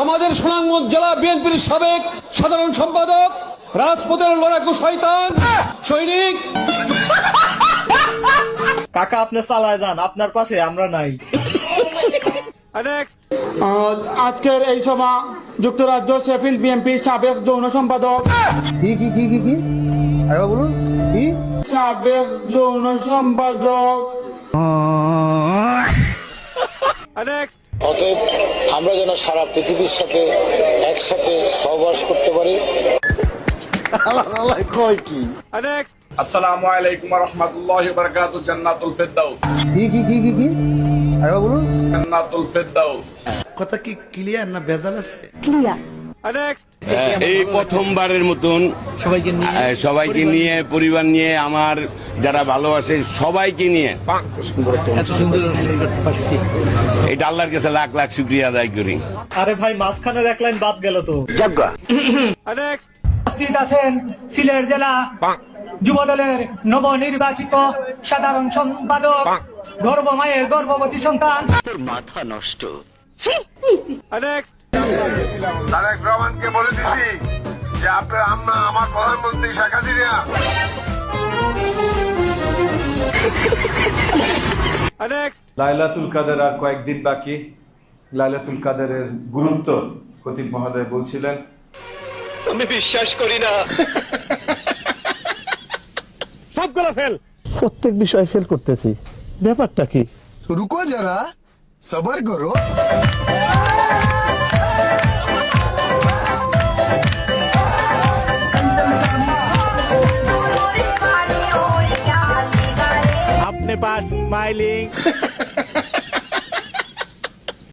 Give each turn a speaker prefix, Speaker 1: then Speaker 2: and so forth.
Speaker 1: আমাদের সুনামগঞ্জ জেলা বিএনপির সাবেক সাধারণ সম্পাদক, রাজপথের লড়াকু শয়তান সৈনিক।
Speaker 2: কাকা আপনি চালায় যান, আপনার পাশে আমরা নাই।
Speaker 3: আজকের এই সভা যুক্তরাজ্য শেফিল্ড বিএনপি সাবেক যৌন সম্পাদক সাবেক যৌন সম্পাদক।
Speaker 4: অতএব আমরা যেন সারা পৃথিবীর সাথে একসাথে সহবাস করতে পারি।
Speaker 5: আসসালামু আলাইকুম ওয়া রাহমাতুল্লাহি ওয়া বারাকাতুহু। জান্নাতুল ফেরদাউস। জান্নাতুল ফেরদাউস।
Speaker 6: কথা কি ক্লিয়ার না ভেজাল আছে?
Speaker 7: এই প্রথমবারের মতন সবাইকে নিয়ে পরিবার নিয়ে আমার যারা ভালোবাসে সবাইকে নিয়ে এটা আল্লাহর কাছে লাখ লাখ শুকরিয়া আদায় করি।
Speaker 2: আরে ভাই মাঝখানের এক লাইন বাদ গেল তো।
Speaker 3: উপস্থিত আছেন সিলেট জেলা যুবদলের নবনির্বাচিত সাধারণ সম্পাদক, গর্ভমায়ের গর্ভবতী সন্তান।
Speaker 8: মাথা নষ্ট।
Speaker 5: তারেক রহমানকে বলে দিছি যে আপনার আম্মা আমার প্রধানমন্ত্রী শেখ হাসিনা।
Speaker 9: লাইলাতুল কাদের আর কয়েকদিন বাকি। লাইলাতুল কাদেরের গুরুত্ব খতিব মহোদয় বলছিলেন।
Speaker 8: আমি বিশ্বাস করি না।
Speaker 3: সবগুলো ফেল।
Speaker 6: প্রত্যেক বিষয়ে ফেল করতেছি, ব্যাপারটা কি?
Speaker 5: রুকো যারা, সবার করো।
Speaker 3: अपने पास स्माइलिंग